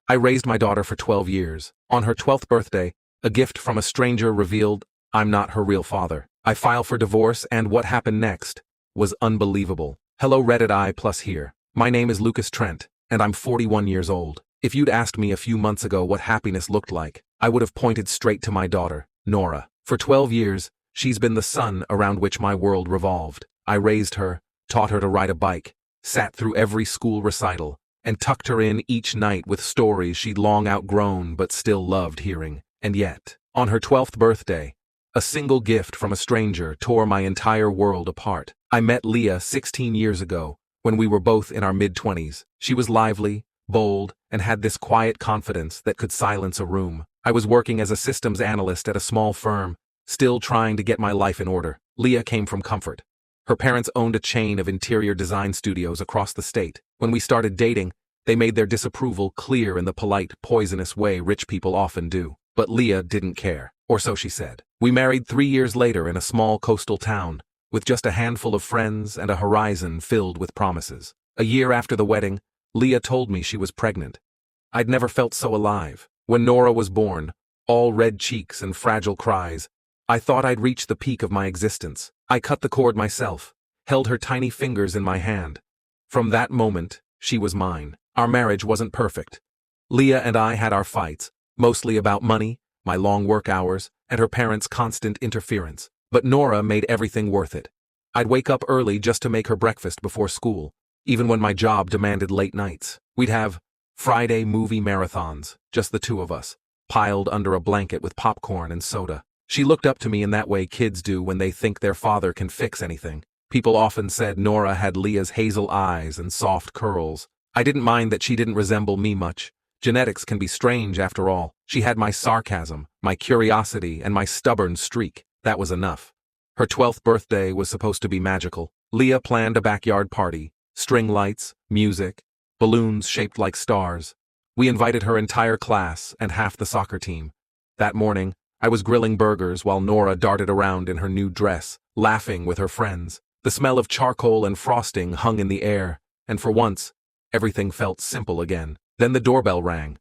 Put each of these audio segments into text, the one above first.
I raised my daughter for 12 years. On her 12th birthday, a gift from a stranger revealed I'm not her real father. I file for divorce, and what happened next was unbelievable. Hello Reddit I+ here. My name is Lucas Trent, and I'm 41 years old. If you'd asked me a few months ago what happiness looked like, I would have pointed straight to my daughter, Nora. For 12 years, she's been the sun around which my world revolved. I raised her, taught her to ride a bike, sat through every school recital, and tucked her in each night with stories she'd long outgrown but still loved hearing. And yet, on her 12th birthday, a single gift from a stranger tore my entire world apart. I met Leah 16 years ago, when we were both in our mid-20s. She was lively, bold, and had this quiet confidence that could silence a room. I was working as a systems analyst at a small firm, still trying to get my life in order. Leah came from comfort. Her parents owned a chain of interior design studios across the state. When we started dating, they made their disapproval clear in the polite, poisonous way rich people often do. But Leah didn't care, or so she said. We married 3 years later in a small coastal town, with just a handful of friends and a horizon filled with promises. A year after the wedding, Leah told me she was pregnant. I'd never felt so alive. When Nora was born, all red cheeks and fragile cries, I thought I'd reached the peak of my existence. I cut the cord myself, held her tiny fingers in my hand. From that moment, she was mine. Our marriage wasn't perfect. Leah and I had our fights, mostly about money, my long work hours, and her parents' constant interference. But Nora made everything worth it. I'd wake up early just to make her breakfast before school, even when my job demanded late nights. We'd have Friday movie marathons, just the two of us, piled under a blanket with popcorn and soda. She looked up to me in that way kids do when they think their father can fix anything. People often said Nora had Leah's hazel eyes and soft curls. I didn't mind that she didn't resemble me much. Genetics can be strange after all. She had my sarcasm, my curiosity, and my stubborn streak. That was enough. Her 12th birthday was supposed to be magical. Leah planned a backyard party, string lights, music, balloons shaped like stars. We invited her entire class and half the soccer team. That morning, I was grilling burgers while Nora darted around in her new dress, laughing with her friends. The smell of charcoal and frosting hung in the air, and for once, everything felt simple again. Then the doorbell rang.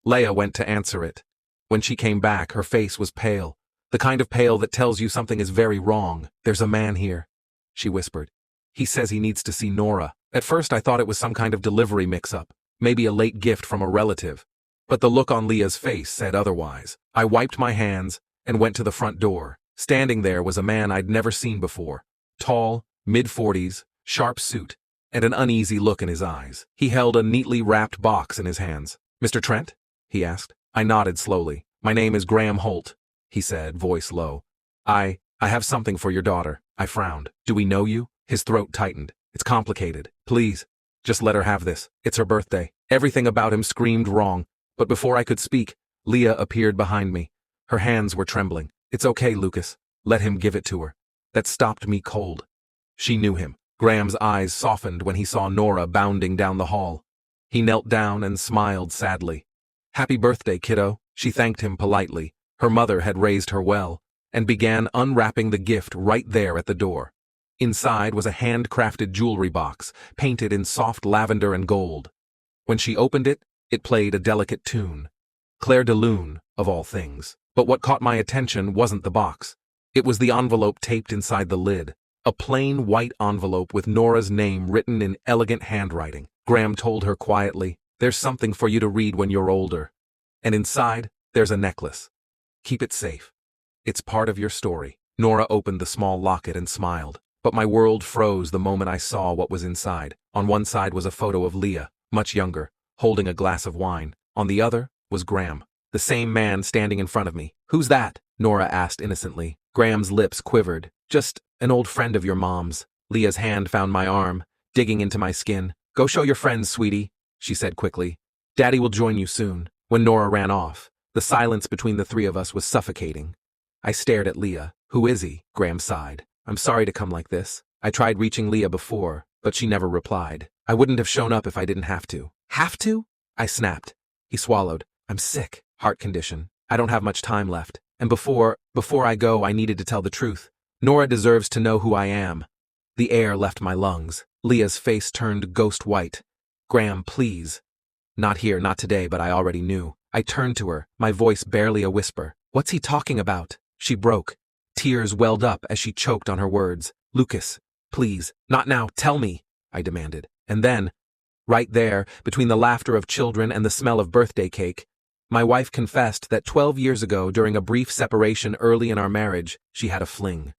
Leah went to answer it. When she came back, her face was pale. The kind of pale that tells you something is very wrong. "There's a man here," she whispered. "He says he needs to see Nora." At first I thought it was some kind of delivery mix-up, maybe a late gift from a relative. But the look on Leah's face said otherwise. I wiped my hands and went to the front door. Standing there was a man I'd never seen before. Tall, mid-40s, sharp suit, and an uneasy look in his eyes. He held a neatly wrapped box in his hands. "Mr. Trent?" he asked. I nodded slowly. "My name is Graham Holt," he said, voice low. I have something for your daughter." I frowned. "Do we know you?" His throat tightened. "It's complicated. Please, just let her have this. It's her birthday." Everything about him screamed wrong, but before I could speak, Leah appeared behind me. Her hands were trembling. "It's okay, Lucas. Let him give it to her." That stopped me cold. She knew him. Graham's eyes softened when he saw Nora bounding down the hall. He knelt down and smiled sadly. "Happy birthday, kiddo." She thanked him politely. Her mother had raised her well, and began unwrapping the gift right there at the door. Inside was a handcrafted jewelry box, painted in soft lavender and gold. When she opened it, it played a delicate tune. Claire de Lune, of all things. But what caught my attention wasn't the box. It was the envelope taped inside the lid. A plain white envelope with Nora's name written in elegant handwriting. Graham told her quietly, "There's something for you to read when you're older. And inside, there's a necklace. Keep it safe. It's part of your story." Nora opened the small locket and smiled. But my world froze the moment I saw what was inside. On one side was a photo of Leah, much younger, holding a glass of wine. On the other was Graham, the same man standing in front of me. "Who's that?" Nora asked innocently. Graham's lips quivered. "Just an old friend of your mom's." Leah's hand found my arm, digging into my skin. "Go show your friends, sweetie," she said quickly. "Daddy will join you soon." When Nora ran off, the silence between the three of us was suffocating. I stared at Leah. "Who is he?" Graham sighed. "I'm sorry to come like this. I tried reaching Leah before, but she never replied. I wouldn't have shown up if I didn't have to." "Have to?" I snapped. He swallowed. "I'm sick. Heart condition. I don't have much time left. And before I go, I needed to tell the truth. Nora deserves to know who I am." The air left my lungs. Leah's face turned ghost white. "Graham, please." Not here, not today, but I already knew. I turned to her, my voice barely a whisper. What's he talking about? She broke. Tears welled up as she choked on her words. Lucas, please, not now, tell me, I demanded. And then, right there, between the laughter of children and the smell of birthday cake, my wife confessed that 12 years ago, during a brief separation early in our marriage, she had a fling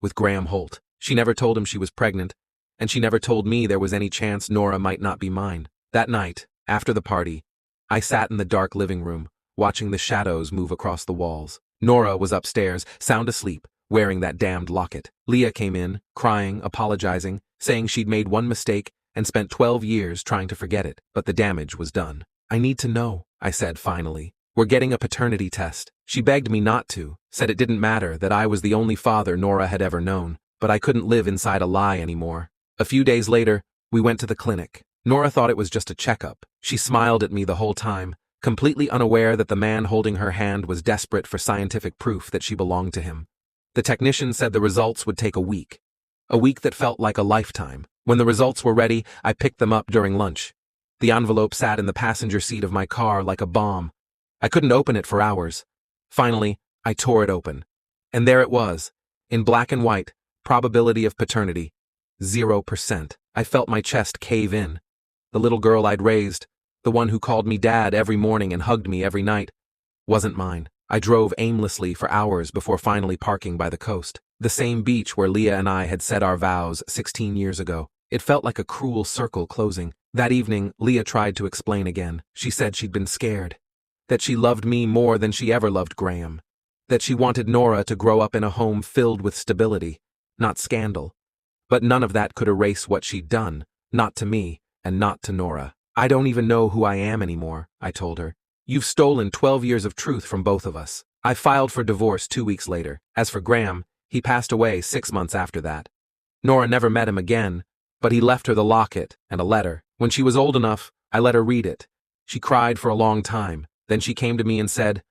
with Graham Holt. She never told him she was pregnant, and she never told me there was any chance Nora might not be mine. That night, after the party, I sat in the dark living room, watching the shadows move across the walls. Nora was upstairs, sound asleep, wearing that damned locket. Leah came in, crying, apologizing, saying she'd made one mistake and spent 12 years trying to forget it, but the damage was done. I need to know, I said finally. We're getting a paternity test. She begged me not to, said it didn't matter, that I was the only father Nora had ever known, but I couldn't live inside a lie anymore. A few days later, we went to the clinic. Nora thought it was just a checkup. She smiled at me the whole time, completely unaware that the man holding her hand was desperate for scientific proof that she belonged to him. The technician said the results would take a week that felt like a lifetime. When the results were ready, I picked them up during lunch. The envelope sat in the passenger seat of my car like a bomb. I couldn't open it for hours. Finally, I tore it open. And there it was, in black and white, probability of paternity, 0%. I felt my chest cave in. The little girl I'd raised, the one who called me dad every morning and hugged me every night, wasn't mine. I drove aimlessly for hours before finally parking by the coast, the same beach where Leah and I had said our vows 16 years ago. It felt like a cruel circle closing. That evening, Leah tried to explain again. She said she'd been scared, that she loved me more than she ever loved Graham, that she wanted Nora to grow up in a home filled with stability, not scandal. But none of that could erase what she'd done, not to me, and not to Nora. I don't even know who I am anymore, I told her. You've stolen 12 years of truth from both of us. I filed for divorce 2 weeks later. As for Graham, he passed away 6 months after that. Nora never met him again, but he left her the locket and a letter. When she was old enough, I let her read it. She cried for a long time. Then she came to me and said,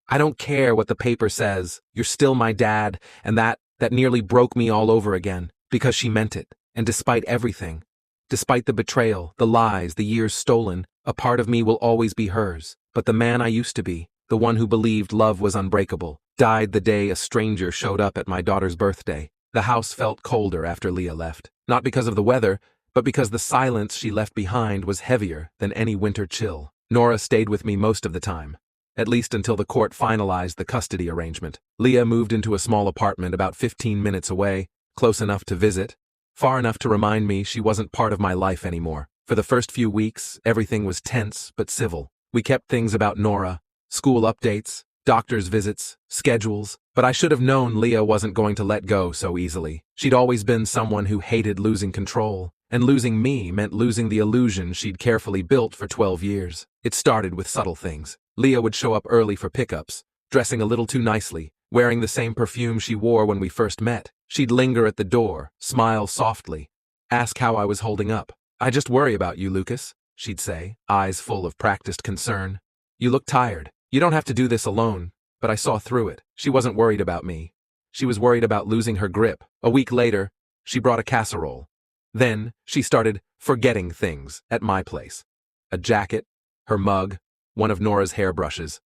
I don't care what the paper says, you're still my dad, and that nearly broke me all over again, because she meant it. And despite everything, despite the betrayal, the lies, the years stolen, a part of me will always be hers. But the man I used to be, the one who believed love was unbreakable, died the day a stranger showed up at my daughter's birthday. The house felt colder after Leah left, not because of the weather, but because the silence she left behind was heavier than any winter chill. Nora stayed with me most of the time, at least until the court finalized the custody arrangement. Leah moved into a small apartment about 15 minutes away, close enough to visit, far enough to remind me she wasn't part of my life anymore. For the first few weeks, everything was tense but civil. We kept things about Nora, school updates, doctor's visits, schedules, but I should have known Leah wasn't going to let go so easily. She'd always been someone who hated losing control, and losing me meant losing the illusion she'd carefully built for 12 years. It started with subtle things. Leah would show up early for pickups, dressing a little too nicely, wearing the same perfume she wore when we first met. She'd linger at the door, smile softly, ask how I was holding up. I just worry about you, Lucas, she'd say, eyes full of practiced concern. You look tired. You don't have to do this alone. But I saw through it. She wasn't worried about me. She was worried about losing her grip. A week later, she brought a casserole. Then, she started forgetting things at my place. A jacket, her mug, one of Nora's hairbrushes.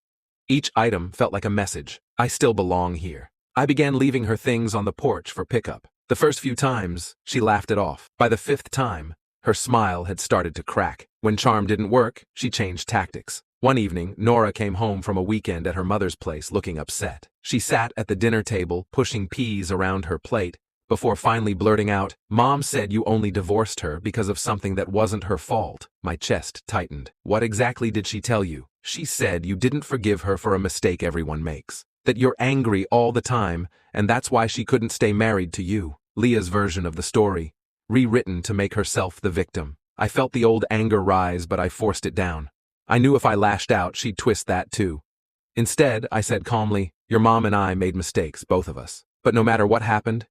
Each item felt like a message. I still belong here. I began leaving her things on the porch for pickup. The first few times, she laughed it off. By the 5th time, her smile had started to crack. When charm didn't work, she changed tactics. One evening, Nora came home from a weekend at her mother's place looking upset. She sat at the dinner table, pushing peas around her plate, before finally blurting out, Mom said you only divorced her because of something that wasn't her fault. My chest tightened. What exactly did she tell you? She said you didn't forgive her for a mistake everyone makes. That you're angry all the time, and that's why she couldn't stay married to you. Leah's version of the story, rewritten to make herself the victim. I felt the old anger rise, but I forced it down. I knew if I lashed out, she'd twist that too. Instead, I said calmly, your mom and I made mistakes, both of us. But no matter what happened,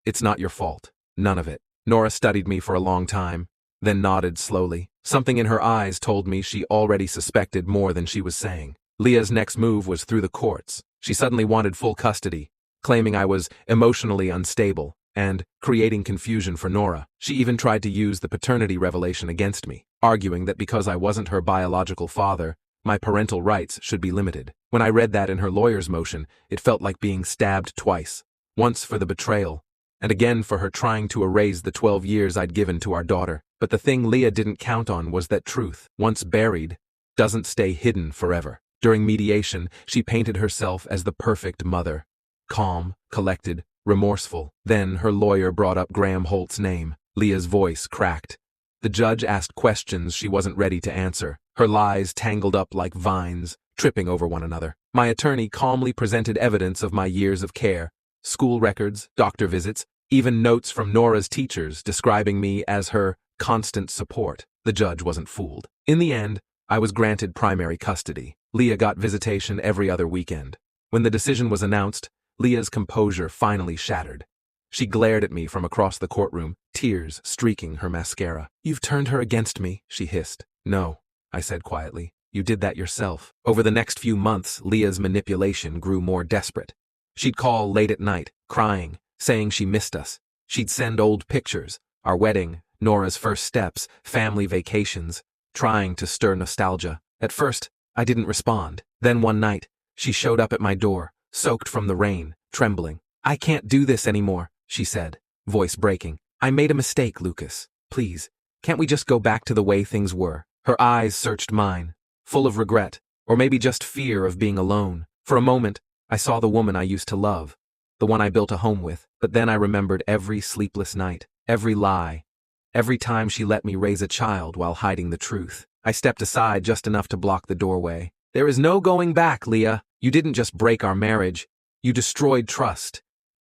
it's not your fault. None of it. Nora studied me for a long time, then nodded slowly. Something in her eyes told me she already suspected more than she was saying. Leah's next move was through the courts. She suddenly wanted full custody, claiming I was emotionally unstable and creating confusion for Nora. She even tried to use the paternity revelation against me. arguing that because I wasn't her biological father, my parental rights should be limited. When I read that in her lawyer's motion, it felt like being stabbed twice. Once for the betrayal, and again for her trying to erase the 12 years I'd given to our daughter. But the thing Leah didn't count on was that truth, once buried, doesn't stay hidden forever. During mediation, she painted herself as the perfect mother. Calm, collected, remorseful. Then her lawyer brought up Graham Holt's name. Leah's voice cracked. The judge asked questions she wasn't ready to answer, her lies tangled up like vines, tripping over one another. My attorney calmly presented evidence of my years of care, school records, doctor visits, even notes from Nora's teachers describing me as her constant support. The judge wasn't fooled. In the end, I was granted primary custody. Leah got visitation every other weekend. When the decision was announced, Leah's composure finally shattered. She glared at me from across the courtroom, tears streaking her mascara. "You've turned her against me," she hissed. "No," I said quietly. "You did that yourself." Over the next few months, Leah's manipulation grew more desperate. She'd call late at night, crying, saying she missed us. She'd send old pictures, our wedding, Nora's first steps, family vacations, trying to stir nostalgia. At first, I didn't respond. Then one night, she showed up at my door, soaked from the rain, trembling. "I can't do this anymore," she said, voice breaking. "I made a mistake, Lucas. Please, can't we just go back to the way things were?" Her eyes searched mine, full of regret, or maybe just fear of being alone. For a moment, I saw the woman I used to love, the one I built a home with. But then I remembered every sleepless night, every lie, every time she let me raise a child while hiding the truth. I stepped aside just enough to block the doorway. "There is no going back, Leah. You didn't just break our marriage. You destroyed trust.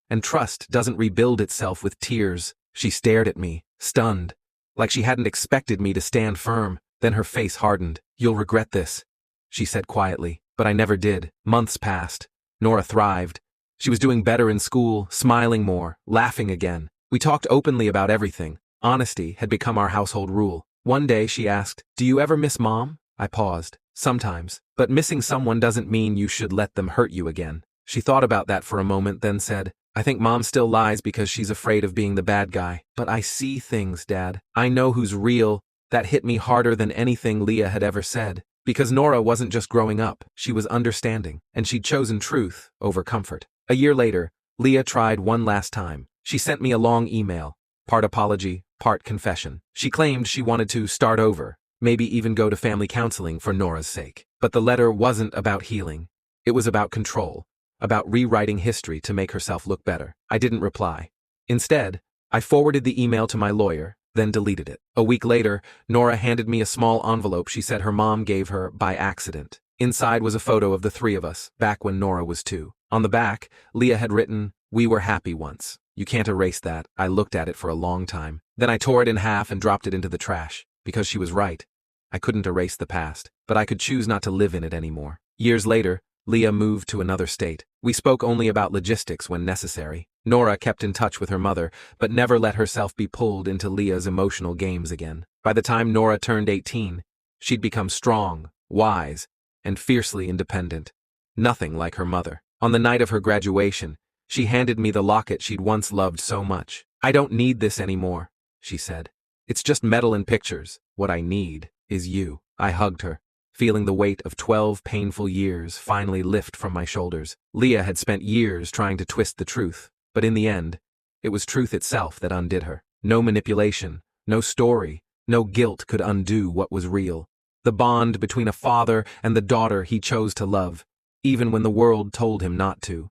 And trust doesn't rebuild itself with tears." She stared at me, stunned, like she hadn't expected me to stand firm. Then her face hardened. "You'll regret this," she said quietly. But I never did. Months passed. Nora thrived. She was doing better in school, smiling more, laughing again. We talked openly about everything. Honesty had become our household rule. One day she asked, "Do you ever miss Mom?" I paused. "Sometimes. But missing someone doesn't mean you should let them hurt you again." She thought about that for a moment, then said, "I think Mom still lies because she's afraid of being the bad guy. But I see things, Dad. I know who's real." That hit me harder than anything Leah had ever said. Because Nora wasn't just growing up, she was understanding, and she'd chosen truth over comfort. A year later, Leah tried one last time. She sent me a long email, part apology, part confession. She claimed she wanted to start over, maybe even go to family counseling for Nora's sake. But the letter wasn't about healing. It was about control, about rewriting history to make herself look better. I didn't reply. Instead, I forwarded the email to my lawyer, then deleted it. A week later, Nora handed me a small envelope she said her mom gave her by accident. Inside was a photo of the three of us, back when Nora was 2. On the back, Leah had written, "We were happy once." You can't erase that. I looked at it for a long time. Then I tore it in half and dropped it into the trash. Because she was right. I couldn't erase the past, but I could choose not to live in it anymore. Years later, Leah moved to another state. We spoke only about logistics when necessary. Nora kept in touch with her mother, but never let herself be pulled into Leah's emotional games again. By the time Nora turned 18, she'd become strong, wise, and fiercely independent. Nothing like her mother. On the night of her graduation, she handed me the locket she'd once loved so much. "I don't need this anymore," she said. "It's just metal and pictures. What I need is you." I hugged her, feeling the weight of 12 painful years finally lift from my shoulders. Leah had spent years trying to twist the truth, but in the end, it was truth itself that undid her. No manipulation, no story, no guilt could undo what was real. The bond between a father and the daughter he chose to love, even when the world told him not to.